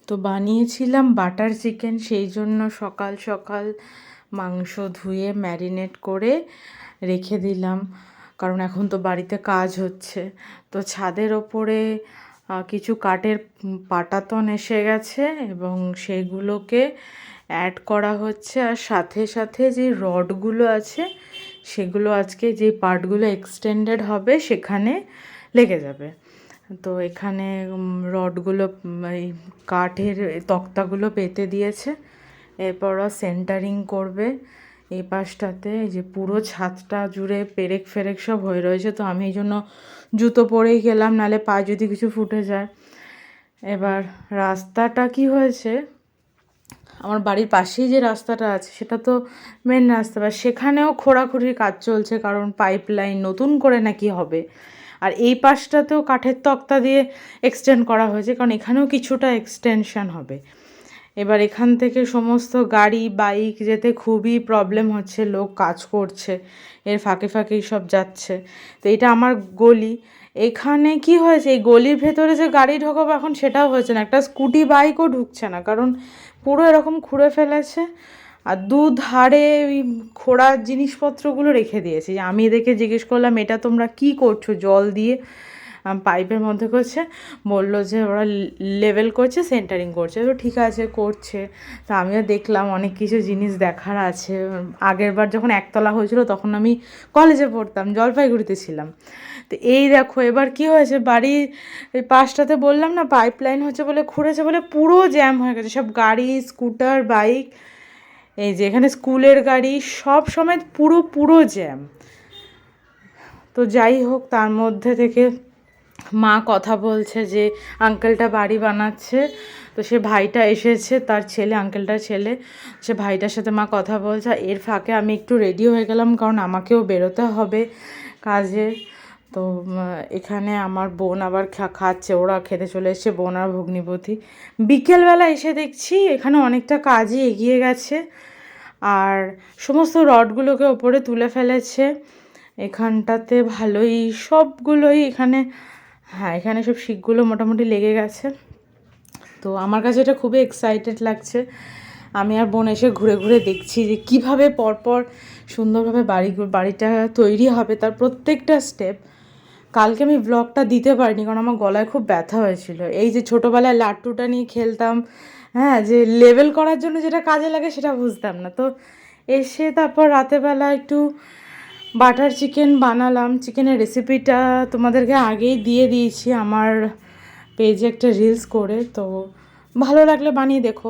তো বানিয়েছিলাম butter chicken, সেই জন্য সকাল সকাল মাংস ধুয়ে ম্যারিনেট করে রেখে দিলাম, কারণ এখন তো বাড়িতে কাজ হচ্ছে। তো ছাদের ওপরে কিছু কাঠের পাটাতন এসে গেছে এবং সেগুলোকে অ্যাড করা হচ্ছে, আর সাথে সাথে যে রডগুলো আছে সেগুলো আজকে যে পার্টগুলো এক্সটেন্ডেড হবে সেখানে লেগে যাবে। তো এখানে রডগুলো এই কাঠের তক্তাগুলো পেতে দিয়েছে, এরপর সেন্টারিং করবে এই পাশটাতে। এই যে পুরো ছাদটা জুড়ে পেরেক ফেরেক সব হয়ে রয়েছে, তো আমি এই জন্য জুতো পরেই গেলাম, নালে পা যদি কিছু ফুটে যায়। এবার রাস্তাটা কি হয়েছে, আমার বাড়ির পাশেই যে রাস্তাটা আছে সেটা তো মেন রাস্তা, বা সেখানেও খোঁড়াখুড়ির কাজ চলছে, কারণ পাইপ লাইন নতুন করে নাকি হবে। আর এই পাশটাতেও কাঠের তক্তা দিয়ে এক্সটেন্ড করা হয়েছে, কারণ এখানেও কিছুটা এক্সটেনশন হবে। এবার এখান থেকে সমস্ত গাড়ি বাইক যেতে খুবই প্রবলেম হচ্ছে, লোক কাজ করছে, এর ফাঁকে ফাঁকেই সব যাচ্ছে। তো এটা আমার গলি, এখানে কি হয়েছে, এই গলির ভেতরে যে গাড়ি ঢোকাবো এখন সেটাও হচ্ছে না, একটা স্কুটি বাইকও ঢুকছে না, কারণ পুরো এরকম খুঁড়ে ফেলেছে। আর দুধারে ওই খোঁড়ার জিনিসপত্রগুলো রেখে দিয়েছে। আমি এদেরকে জিজ্ঞেস করলাম, এটা তোমরা কি করছো, জল দিয়ে পাইপের মধ্যে করছে, বললো যে ওরা লেভেল করছে, সেন্টারিং করছে। তো ঠিক আছে, করছে। তা আমিও দেখলাম, অনেক কিছু জিনিস দেখার আছে। আগের বার যখন একতলা হয়েছিল তখন আমি কলেজে পড়তাম, জলপাইগুড়িতে ছিলাম। তো এই দেখো এবার কি হয়েছে, বাড়ির এই পাশটাতে বললাম না পাইপ লাইন হচ্ছে বলে খুঁড়েছে বলে পুরো জ্যাম হয়ে গেছে, সব গাড়ি স্কুটার বাইক, এই যে এখানে স্কুলের গাড়ি সব সময় পুরো পুরো জ্যাম। তো যাই হোক, তার মধ্যে থেকে মা কথা বলছে যে আঙ্কেলটা বাড়ি বানাচ্ছে, তো সে ভাইটা এসেছে, তার ছেলে, আঙ্কেলটার ছেলে, সে ভাইটার সাথে মা কথা বলছে। এর ফাঁকে আমি একটু রেডি হয়ে গেলাম, কারণ আমাকেও বেরোতে হবে কাজে। তো এখানে আমার বোন আবার খাচ্ছে, ওরা খেতে চলে এসছে, বোন আর ভগ্নিপতি। বিকেলবেলা এসে দেখছি এখানে অনেকটা কাজই এগিয়ে গেছে, আর সমস্ত রডগুলোকে ওপরে তুলে ফেলেছে। এখানটাতে ভালোই সবগুলোই এখানে, হ্যাঁ এখানে সব শিকগুলো মোটামুটি লেগে গেছে। তো আমার কাছে এটা খুবই এক্সাইটেড লাগছে। আমি আর বোন এসে ঘুরে ঘুরে দেখছি যে কীভাবে পরপর সুন্দরভাবে বাড়িটা তৈরি হবে, তার প্রত্যেকটা স্টেপ। কালকে আমি ব্লগটা দিতে পারিনি, কারণ আমার গলায় খুব ব্যথা হয়েছিল। এই যে ছোটোবেলায় লাট্টুটা নিয়ে খেলতাম, হ্যাঁ, যে লেভেল করার জন্য যেটা কাজে লাগে সেটা বুঝতাম না। তো এসে তারপর রাতেরবেলা একটু বাটার চিকেন বানালাম। চিকেনের রেসিপিটা তোমাদেরকে আগেই দিয়ে দিয়েছি আমার পেজে একটা রিলস করে, তো ভালো লাগলে বানিয়ে দেখো।